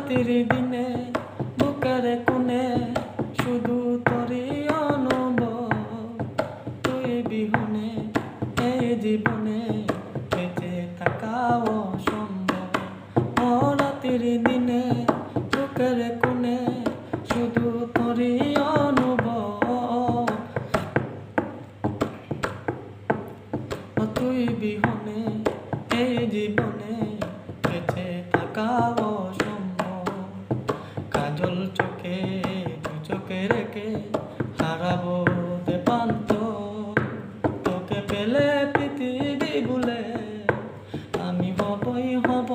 রাতের দিনে বুকের কোণে শুধু তোরই অনুভব। তুই বিহনে এই জীবনে বেঁচে থাকা অসম্ভব। ও রাতের দিনে বুকের কোণে শুধু তোরই অনুভব। তুই বিহনে এই জীবনে বেঁচে থাকা অসম্ভব। কাজল চোখে দু চোখে রেখে হারাবো দেবান্ত। তোকে পেলে পৃথিবী ভুলে আমি হবই হব